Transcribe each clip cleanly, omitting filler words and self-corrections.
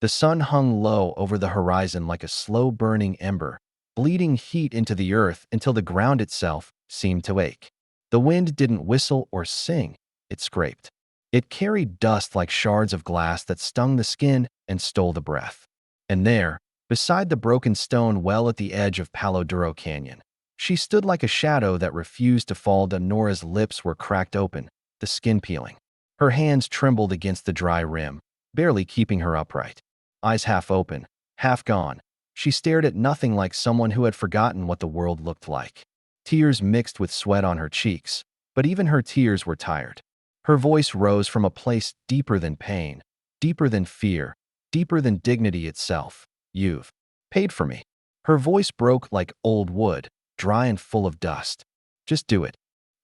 The sun hung low over the horizon like a slow-burning ember, bleeding heat into the earth until the ground itself seemed to ache. The wind didn't whistle or sing, it scraped. It carried dust like shards of glass that stung the skin and stole the breath. And there, beside the broken stone well at the edge of Palo Duro Canyon, she stood like a shadow that refused to fall. Nora's lips were cracked open, the skin peeling. Her hands trembled against the dry rim, barely keeping her upright. Eyes half open, half gone, she stared at nothing like someone who had forgotten what the world looked like. Tears mixed with sweat on her cheeks, but even her tears were tired. Her voice rose from a place deeper than pain, deeper than fear, deeper than dignity itself. You've paid for me. Her voice broke like old wood, dry and full of dust. Just do it.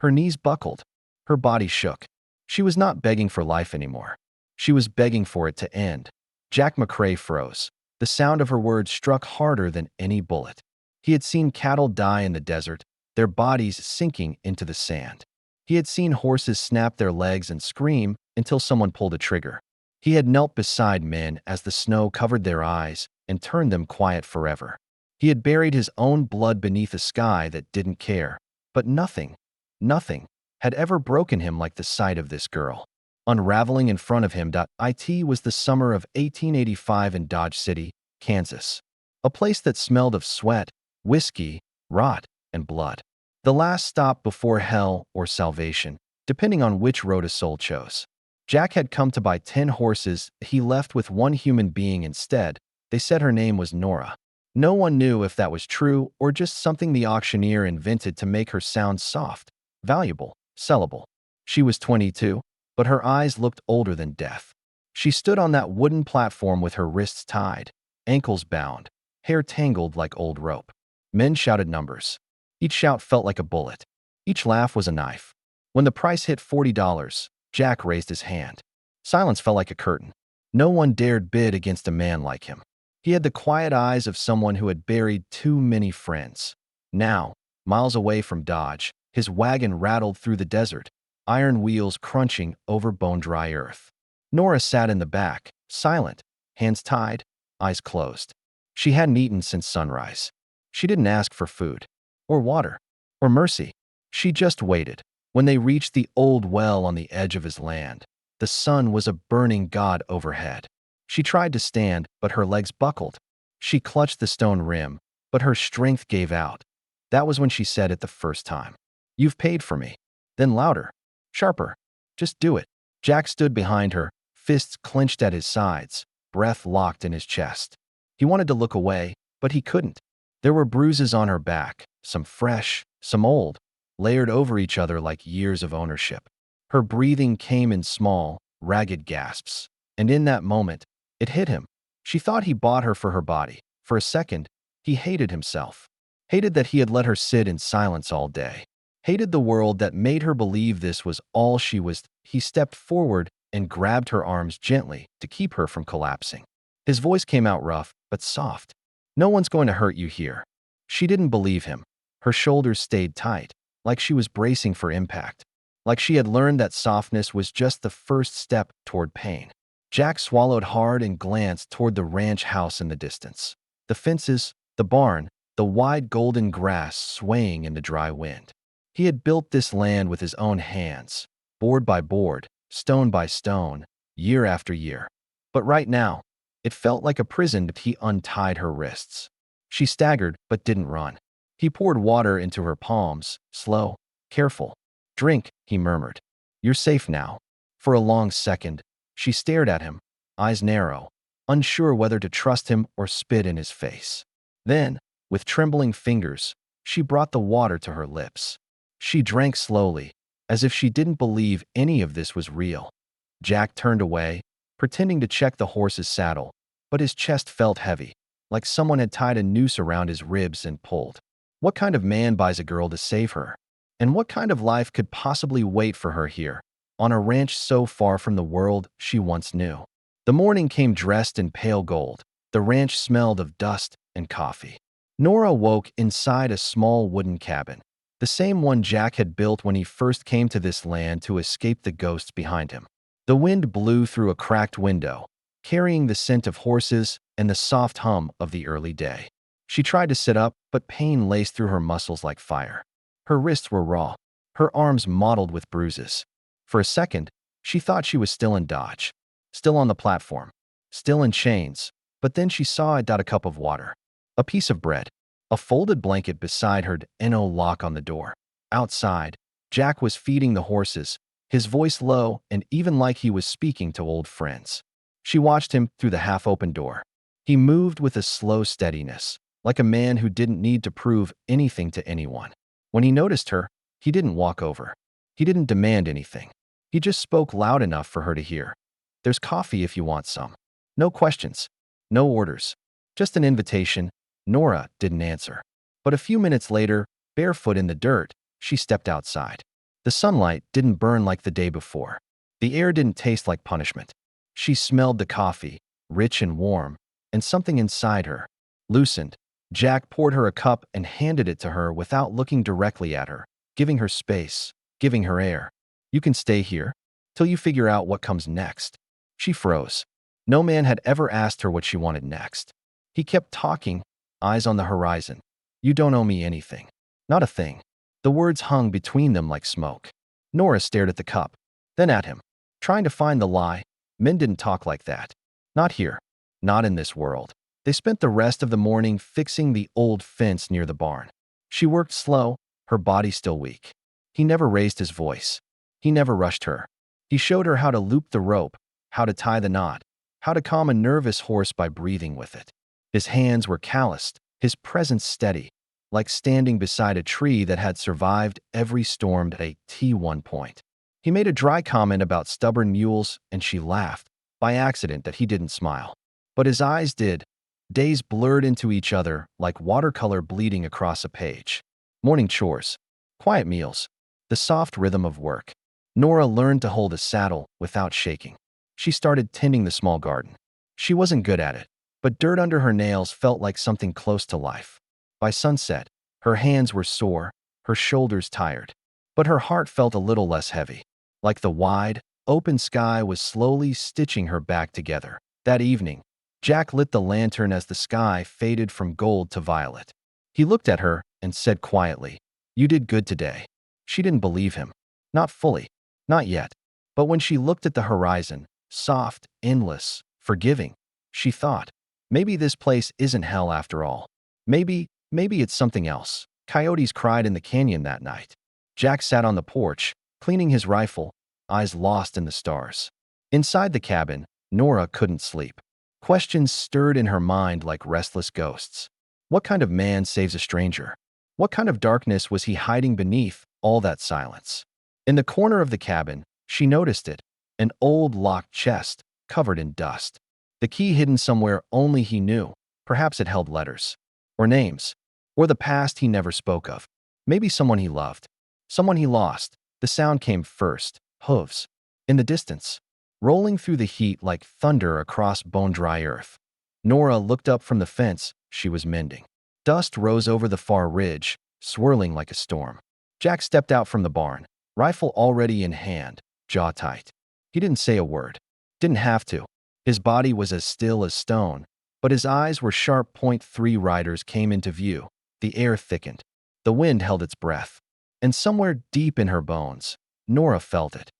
Her knees buckled. Her body shook. She was not begging for life anymore. She was begging for it to end. Jack McCrae froze. The sound of her words struck harder than any bullet. He had seen cattle die in the desert, their bodies sinking into the sand. He had seen horses snap their legs and scream until someone pulled a trigger. He had knelt beside men as the snow covered their eyes and turned them quiet forever. He had buried his own blood beneath a sky that didn't care. But nothing had ever broken him like the sight of this girl. Unraveling in front of him. It was the summer of 1885 in Dodge City, Kansas. A place that smelled of sweat, whiskey, rot, and blood. The last stop before hell or salvation, depending on which road a soul chose. Jack had come to buy 10 horses. He left with one human being instead. They said her name was Nora. No one knew if that was true or just something the auctioneer invented to make her sound soft, valuable, sellable. She was 22, but her eyes looked older than death. She stood on that wooden platform with her wrists tied, ankles bound, hair tangled like old rope. Men shouted numbers. Each shout felt like a bullet. Each laugh was a knife. When the price hit $40, Jack raised his hand. Silence fell like a curtain. No one dared bid against a man like him. He had the quiet eyes of someone who had buried too many friends. Now, miles away from Dodge, his wagon rattled through the desert, iron wheels crunching over bone-dry earth. Nora sat in the back, silent, hands tied, eyes closed. She hadn't eaten since sunrise. She didn't ask for food, or water, or mercy. She just waited. When they reached the old well on the edge of his land, the sun was a burning god overhead. She tried to stand, but her legs buckled. She clutched the stone rim, but her strength gave out. That was when she said it the first time. "You've paid for me." Then louder, sharper. "Just do it." Jack stood behind her, fists clenched at his sides, breath locked in his chest. He wanted to look away, but he couldn't. There were bruises on her back, some fresh, some old, layered over each other like years of ownership. Her breathing came in small, ragged gasps. And in that moment, it hit him. She thought he bought her for her body. For a second, he hated himself. Hated that he had let her sit in silence all day. Hated the world that made her believe this was all she was. He stepped forward and grabbed her arms gently to keep her from collapsing. His voice came out rough, but soft. "No one's going to hurt you here." She didn't believe him. Her shoulders stayed tight, like she was bracing for impact. Like she had learned that softness was just the first step toward pain. Jack swallowed hard and glanced toward the ranch house in the distance. The fences, the barn, the wide golden grass swaying in the dry wind. He had built this land with his own hands, board by board, stone by stone, year after year. But right now, it felt like a prison. He untied her wrists. She staggered but didn't run. He poured water into her palms, slow, careful. "Drink," he murmured. "You're safe now." For a long second, she stared at him, eyes narrow, unsure whether to trust him or spit in his face. Then, with trembling fingers, she brought the water to her lips. She drank slowly, as if she didn't believe any of this was real. Jack turned away, pretending to check the horse's saddle, but his chest felt heavy, like someone had tied a noose around his ribs and pulled. What kind of man buys a girl to save her? And what kind of life could possibly wait for her here, on a ranch so far from the world she once knew? The morning came dressed in pale gold. The ranch smelled of dust and coffee. Nora woke inside a small wooden cabin, the same one Jack had built when he first came to this land to escape the ghosts behind him. The wind blew through a cracked window, carrying the scent of horses and the soft hum of the early day. She tried to sit up, but pain laced through her muscles like fire. Her wrists were raw, her arms mottled with bruises. For a second, she thought she was still in Dodge, still on the platform, still in chains, but then she saw a cup of water, a piece of bread, a folded blanket beside her, and no lock on the door. Outside, Jack was feeding the horses, his voice low and even like he was speaking to old friends. She watched him through the half-open door. He moved with a slow steadiness, like a man who didn't need to prove anything to anyone. When he noticed her, he didn't walk over. He didn't demand anything. He just spoke loud enough for her to hear. "There's coffee if you want some." No questions, no orders, just an invitation. Nora didn't answer. But a few minutes later, barefoot in the dirt, she stepped outside. The sunlight didn't burn like the day before. The air didn't taste like punishment. She smelled the coffee, rich and warm, and something inside her loosened. Jack poured her a cup and handed it to her without looking directly at her, giving her space, giving her air. "You can stay here till you figure out what comes next." She froze. No man had ever asked her what she wanted next. He kept talking, eyes on the horizon. "You don't owe me anything." Not a thing. The words hung between them like smoke. Nora stared at the cup, then at him, trying to find the lie. Men didn't talk like that. Not here. Not in this world. They spent the rest of the morning fixing the old fence near the barn. She worked slow, her body still weak. He never raised his voice. He never rushed her. He showed her how to loop the rope, how to tie the knot, how to calm a nervous horse by breathing with it. His hands were calloused, his presence steady, like standing beside a tree that had survived every storm at a T1 point. He made a dry comment about stubborn mules, and she laughed, by accident that he didn't smile. But his eyes did. Days blurred into each other like watercolor bleeding across a page. Morning chores, quiet meals, the soft rhythm of work. Nora learned to hold a saddle without shaking. She started tending the small garden. She wasn't good at it, but dirt under her nails felt like something close to life. By sunset, her hands were sore, her shoulders tired, but her heart felt a little less heavy, like the wide, open sky was slowly stitching her back together. That evening, Jack lit the lantern as the sky faded from gold to violet. He looked at her and said quietly, "You did good today." She didn't believe him. Not fully. Not yet. But when she looked at the horizon, soft, endless, forgiving, she thought, maybe this place isn't hell after all. Maybe it's something else. Coyotes cried in the canyon that night. Jack sat on the porch, cleaning his rifle, eyes lost in the stars. Inside the cabin, Nora couldn't sleep. Questions stirred in her mind like restless ghosts. What kind of man saves a stranger? What kind of darkness was he hiding beneath all that silence? In the corner of the cabin, she noticed it, an old locked chest covered in dust. The key hidden somewhere only he knew. Perhaps it held letters, or names, or the past he never spoke of. Maybe someone he loved, someone he lost. The sound came first, hooves, in the distance, rolling through the heat like thunder across bone-dry earth. Nora looked up from the fence she was mending. Dust rose over the far ridge, swirling like a storm. Jack stepped out from the barn, rifle already in hand, jaw tight. He didn't say a word. Didn't have to. His body was as still as stone, but his eyes were sharp. .3 riders came into view. The air thickened. The wind held its breath. And somewhere deep in her bones, Nora felt it.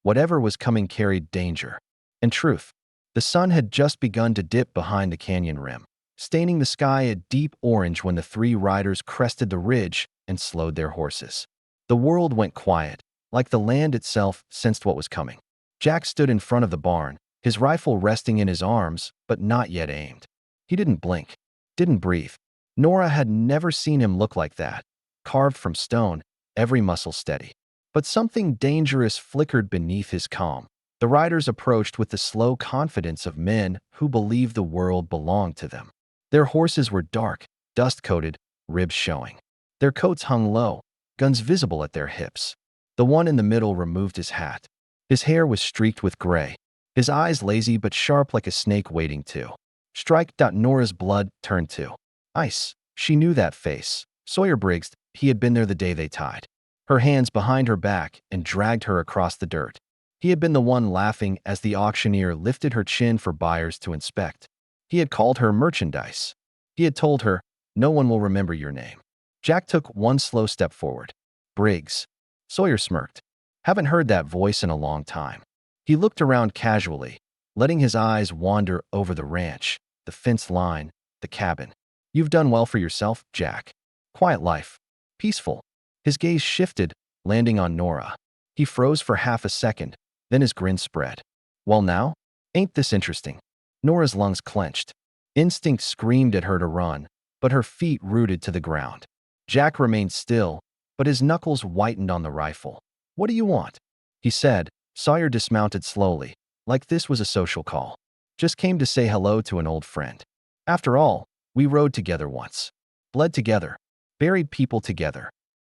Whatever was coming carried danger. And truth. The sun had just begun to dip behind the canyon rim, staining the sky a deep orange when the 3 riders crested the ridge and slowed their horses. The world went quiet, like the land itself sensed what was coming. Jack stood in front of the barn, his rifle resting in his arms, but not yet aimed. He didn't blink, didn't breathe. Nora had never seen him look like that, carved from stone, every muscle steady. But something dangerous flickered beneath his calm. The riders approached with the slow confidence of men who believe the world belonged to them. Their horses were dark, dust-coated, ribs showing. Their coats hung low, guns visible at their hips. The one in the middle removed his hat. His hair was streaked with gray, his eyes lazy but sharp like a snake waiting to strike. Nora's blood turned to ice. She knew that face. Sawyer Briggs, he had been there the day they tied her hands behind her back and dragged her across the dirt. He had been the one laughing as the auctioneer lifted her chin for buyers to inspect. He had called her merchandise. He had told her, "No one will remember your name." Jack took one slow step forward. "Briggs." Sawyer smirked. "Haven't heard that voice in a long time." He looked around casually, letting his eyes wander over the ranch, the fence line, the cabin. "You've done well for yourself, Jack. Quiet life. Peaceful." His gaze shifted, landing on Nora. He froze for half a second, then his grin spread. "Well now? Ain't this interesting?" Nora's lungs clenched. Instinct screamed at her to run, but her feet rooted to the ground. Jack remained still, but his knuckles whitened on the rifle. "What do you want?" he said. Sawyer dismounted slowly, like this was a social call. "Just came to say hello to an old friend. After all, we rode together once. Bled together. Buried people together."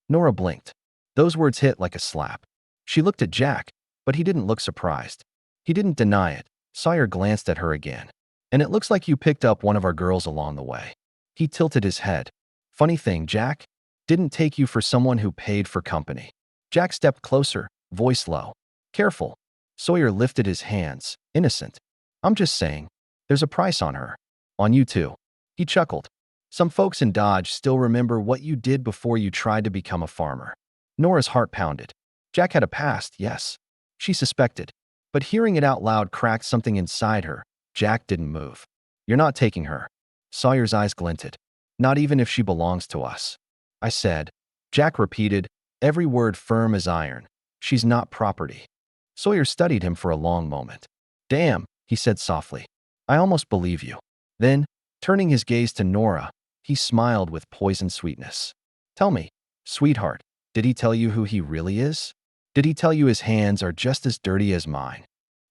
Nora blinked. Those words hit like a slap. She looked at Jack, but he didn't look surprised. He didn't deny it. Sawyer glanced at her again. "And it looks like you picked up one of our girls along the way." He tilted his head. "Funny thing, Jack. Didn't take you for someone who paid for company." Jack stepped closer, voice low. "Careful." Sawyer lifted his hands, innocent. "I'm just saying, there's a price on her. On you too." He chuckled. "Some folks in Dodge still remember what you did before you tried to become a farmer." Nora's heart pounded. Jack had a past, yes. She suspected. But hearing it out loud cracked something inside her. Jack didn't move. "You're not taking her." Sawyer's eyes glinted. "Not even if she belongs to us." "I said." Jack repeated, every word firm as iron. "She's not property." Sawyer studied him for a long moment. "Damn," he said softly. "I almost believe you." Then, turning his gaze to Nora, he smiled with poison sweetness. "Tell me, sweetheart, did he tell you who he really is? Did he tell you his hands are just as dirty as mine?"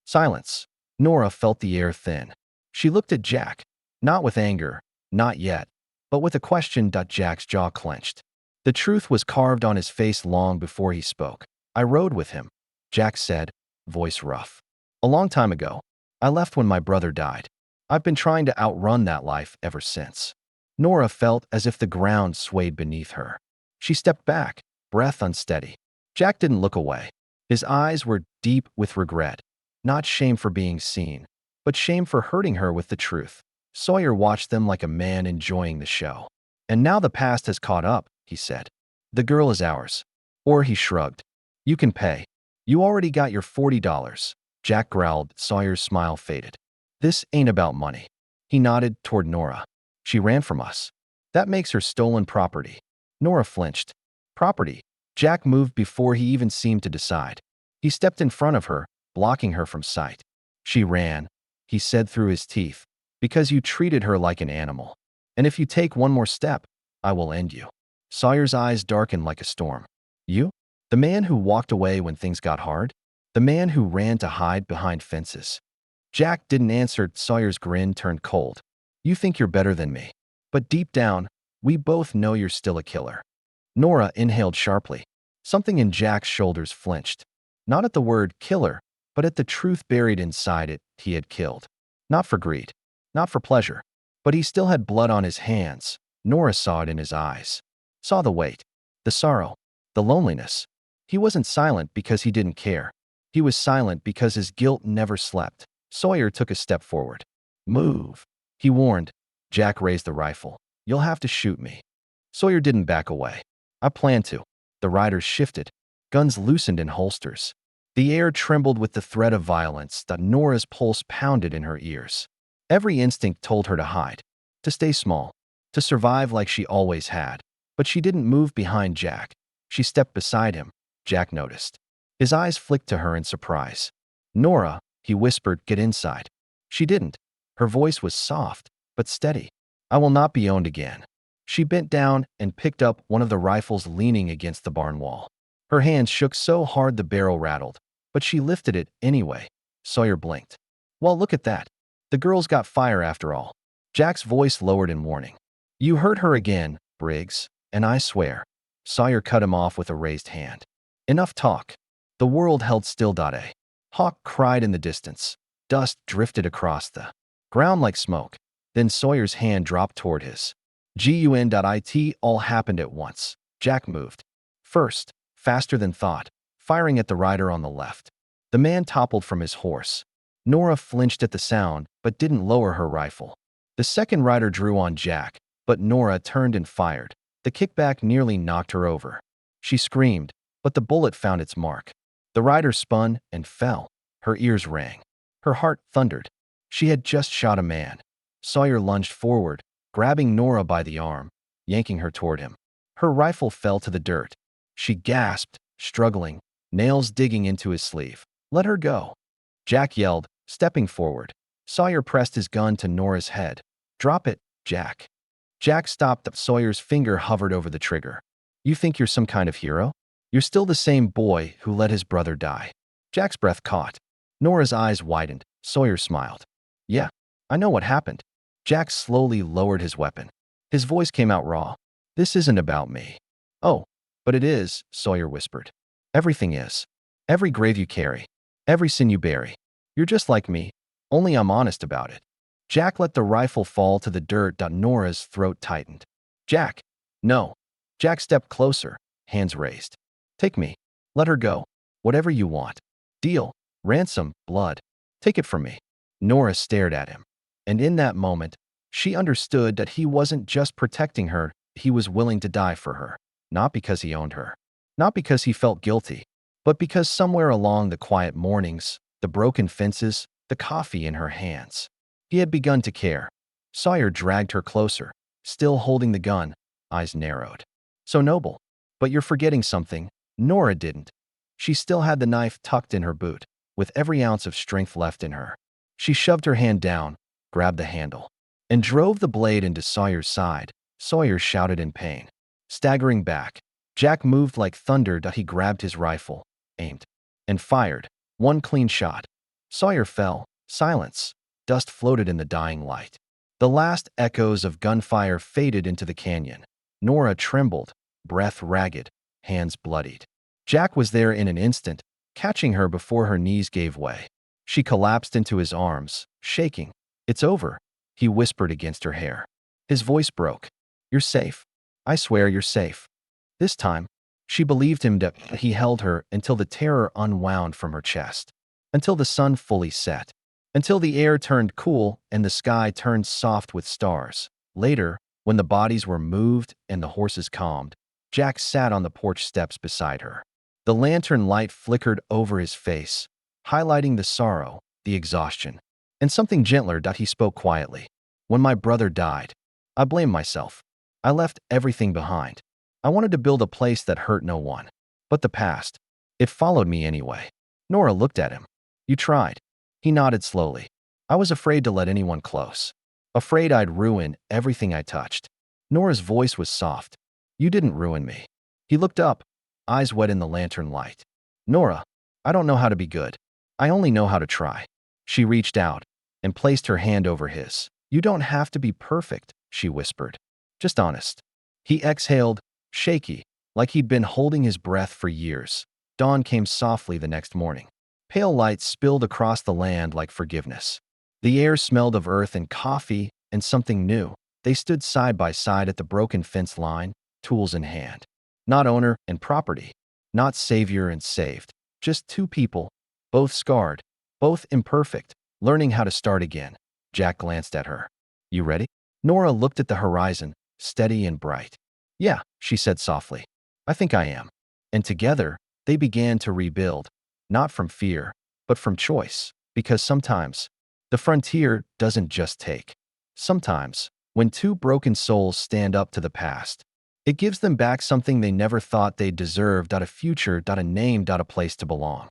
Silence. Nora felt the air thin. She looked at Jack, not with anger, not yet, but with a question. Jack's jaw clenched. The truth was carved on his face long before he spoke. "I rode with him," Jack said, voice rough. "A long time ago. I left when my brother died. I've been trying to outrun that life ever since." Nora felt as if the ground swayed beneath her. She stepped back, breath unsteady. Jack didn't look away. His eyes were deep with regret, not shame for being seen, but shame for hurting her with the truth. Sawyer watched them like a man enjoying the show. "And now the past has caught up," he said. "The girl is ours." Or he shrugged. "You can pay. You already got your $40. Jack growled. Sawyer's smile faded. "This ain't about money." He nodded toward Nora. "She ran from us. That makes her stolen property." Nora flinched. "Property?" Jack moved before he even seemed to decide. He stepped in front of her, blocking her from sight. "She ran," he said through his teeth, "because you treated her like an animal. And if you take one more step, I will end you." Sawyer's eyes darkened like a storm. "You? The man who walked away when things got hard? The man who ran to hide behind fences?" Jack didn't answer. Sawyer's grin turned cold. "You think you're better than me. But deep down, we both know you're still a killer." Nora inhaled sharply. Something in Jack's shoulders flinched. Not at the word killer, but at the truth buried inside it. He had killed. Not for greed. Not for pleasure. But he still had blood on his hands. Nora saw it in his eyes. Saw the weight. The sorrow. The loneliness. He wasn't silent because he didn't care. He was silent because his guilt never slept. Sawyer took a step forward. "Move," he warned. Jack raised the rifle. "You'll have to shoot me." Sawyer didn't back away. "I plan to." The riders shifted. Guns loosened in holsters. The air trembled with the threat of violence. Nora's pulse pounded in her ears. Every instinct told her to hide, to stay small, to survive like she always had. But she didn't move behind Jack. She stepped beside him. Jack noticed. His eyes flicked to her in surprise. "Nora," he whispered, "get inside." She didn't. Her voice was soft, but steady. "I will not be owned again." She bent down and picked up one of the rifles leaning against the barn wall. Her hands shook so hard the barrel rattled, but she lifted it anyway. Sawyer blinked. "Well, look at that. The girl's got fire after all." Jack's voice lowered in warning. "You hurt her again, Briggs, and I swear." Sawyer cut him off with a raised hand. "Enough talk." The world held still. A hawk cried in the distance. Dust drifted across the ground like smoke. Then Sawyer's hand dropped toward his. It all happened at once. Jack moved. First, faster than thought, firing at the rider on the left. The man toppled from his horse. Nora flinched at the sound, but didn't lower her rifle. The second rider drew on Jack, but Nora turned and fired. The kickback nearly knocked her over. She screamed, but the bullet found its mark. The rider spun and fell. Her ears rang. Her heart thundered. She had just shot a man. Sawyer lunged forward, grabbing Nora by the arm, yanking her toward him. Her rifle fell to the dirt. She gasped, struggling, nails digging into his sleeve. "Let her go," Jack yelled, stepping forward. Sawyer pressed his gun to Nora's head. "Drop it, Jack." Jack stopped. Sawyer's finger hovered over the trigger. "You think you're some kind of hero? You're still the same boy who let his brother die." Jack's breath caught. Nora's eyes widened. Sawyer smiled. "Yeah, I know what happened." Jack slowly lowered his weapon. His voice came out raw. "This isn't about me." "Oh, but it is," Sawyer whispered. "Everything is. Every grave you carry. Every sin you bury. You're just like me, only I'm honest about it." Jack let the rifle fall to the dirt. Nora's throat tightened. "Jack, no." Jack stepped closer, hands raised. "Take me. Let her go. Whatever you want. Deal. Ransom, blood. Take it from me." Nora stared at him. And in that moment, she understood that he wasn't just protecting her, he was willing to die for her. Not because he owned her. Not because he felt guilty. But because somewhere along the quiet mornings, the broken fences, the coffee in her hands, he had begun to care. Sawyer dragged her closer, still holding the gun, eyes narrowed. "So noble. But you're forgetting something." Nora didn't. She still had the knife tucked in her boot, with every ounce of strength left in her. She shoved her hand down, grabbed the handle, and drove the blade into Sawyer's side. Sawyer shouted in pain. Staggering back, Jack moved like thunder. He grabbed his rifle, aimed, and fired. One clean shot. Sawyer fell. Silence. Dust floated in the dying light. The last echoes of gunfire faded into the canyon. Nora trembled, breath ragged, hands bloodied. Jack was there in an instant, catching her before her knees gave way. She collapsed into his arms, shaking. "It's over," he whispered against her hair. His voice broke. "You're safe. I swear you're safe." This time, she believed him. He held her until the terror unwound from her chest, until the sun fully set, until the air turned cool and the sky turned soft with stars. Later, when the bodies were moved and the horses calmed, Jack sat on the porch steps beside her. The lantern light flickered over his face, highlighting the sorrow, the exhaustion, and something gentler. He spoke quietly. "When my brother died, I blamed myself. I left everything behind. I wanted to build a place that hurt no one. But the past, it followed me anyway." Nora looked at him. "You tried." He nodded slowly. "I was afraid to let anyone close. Afraid I'd ruin everything I touched." Nora's voice was soft. "You didn't ruin me." He looked up, eyes wet in the lantern light. "Nora, I don't know how to be good. I only know how to try." She reached out and placed her hand over his. "You don't have to be perfect," she whispered. "Just honest." He exhaled, shaky, like he'd been holding his breath for years. Dawn came softly the next morning. Pale light spilled across the land like forgiveness. The air smelled of earth and coffee and something new. They stood side by side at the broken fence line, tools in hand. Not owner and property, not savior and saved. Just two people, both scarred, both imperfect, learning how to start again. Jack glanced at her. "You ready?" Nora looked at the horizon, steady and bright. "Yeah," she said softly. "I think I am." And together, they began to rebuild, not from fear, but from choice. Because sometimes, the frontier doesn't just take. Sometimes, when two broken souls stand up to the past, it gives them back something they never thought they deserved. A future, a name, a place to belong.